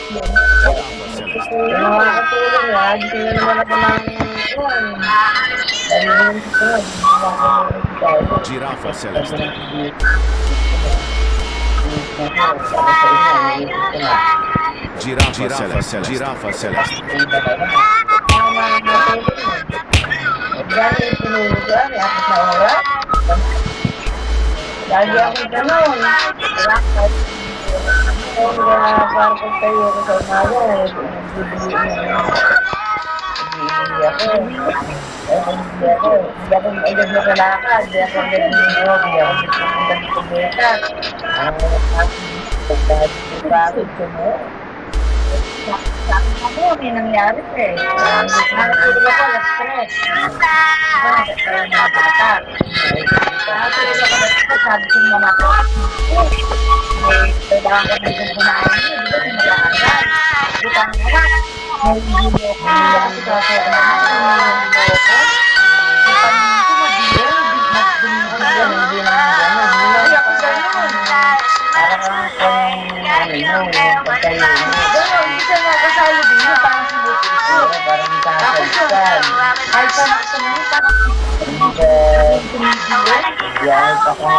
Giraffe Celeste. Yung mga katulong yan, gising na naman ako ng kuwan. Dahil naman ko na, Giraffe Celeste. Giraffe Celeste. Giraffe Celeste. Dahil pinulog ko, may apat na oras. Lagi ako ganun. Para pag tayo ko sa umaga, hindi ako. Hindi ako. Hindi ako agad na kalakad. Hindi ako agad na hindi ako agad na kumita. Pagkakit ko mo. Ako, may nangyari eh. Nakatulog ako, na-stress. Bakit tayo mga bata? Nakatulog ako, na-stress. Sabi ko yung mama ko, kailangan ko na yung kumain niyo. Di ba sinalakan? Di ba nga? May hindi ako. Hindi ako si Kasi ako na. Hindi ako. Di pa naman ko mag-deal. Mag-dumigil. Hindi naman gano'n. Hindi ako gano'n. Parang yung pagkayo. Gano'n, hindi siya nakasalo din yun. Parang si Buti. Parang hindi kakalitan. Kahit pa nakasunod, parang yan, ako.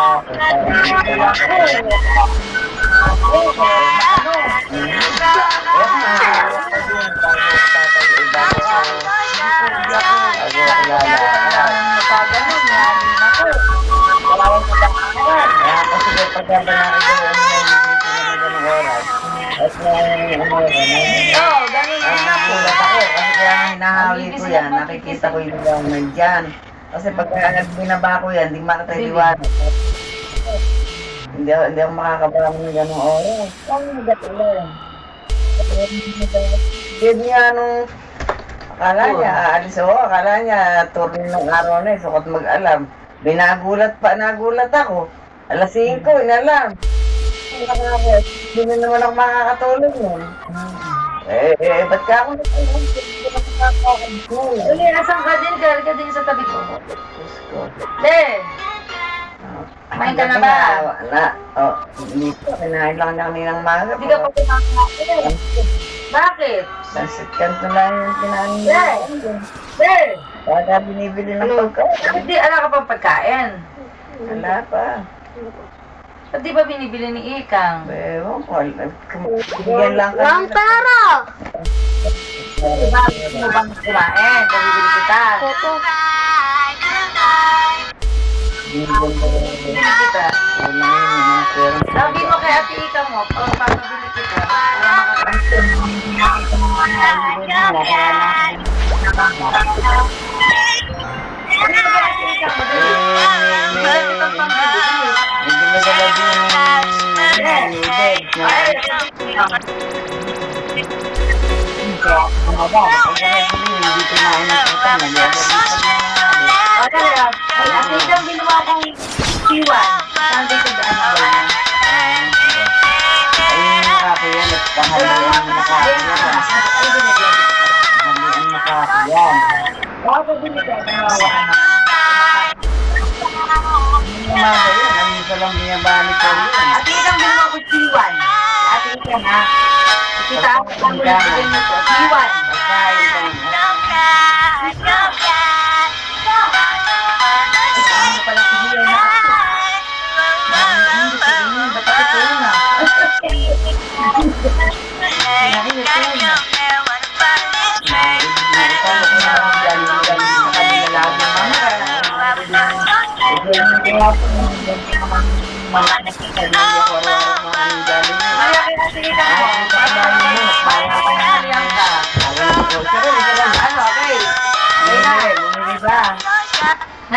Hinahawi ko yan, nakikita ko yung government dyan. Kasi pag binaba ko yan, hindi makataliwan. Hindi ako makakabalang ng gano'ng oras. Ang magatuloy. Hindi niya akala niya, aalis ako, akala niya, turning ng araw na sukot mag-alam. Nagulat ako. Alas 5, inalam. Hindi na naman ako makakatulog nun. Ba't ka ako Uli, asan ka din? Kaya ka din sa tabi ko. Le! Kumain ka na ba? Dito, kinain lang na kami ng maga. Hindi ka pa kumakain. Bakit? Pansit kanto lang yung kinain Le! Le! Wala binibili ng pagkain. Hindi, ala ka pang pagkain. Wala pa. Ba't di ba binibili ni Ikang? Ewan ko. Bigyan lang kami. Walang pera! Diba, gusto mo bang kumain? Pabibili kita. Toto. Bibili kita. Sabi mo kay Ate Ikang mo, papabili kita. Para Ano ba kay Ate Ikang mo din? Bakit itong pambibili? Hindi mo talaga Ate Ikang binuha akong iwan. Saan dito daan na ba? ayun nakakayan at kahalian nakakayan. Kahalian nakakayan. Pabili ka. Umaga yun, ang isa lang binabalik ko yun. Ate Ikang binuha akong iwan. Ate Ikang ha. Kita ako ang bulagin mo to. Iwan. Pagkain lang. Ano pala sigilan na ako? Hindi sigilan. Dapat ito na. Sinabi ito na. Kaya kaya sige ka mo.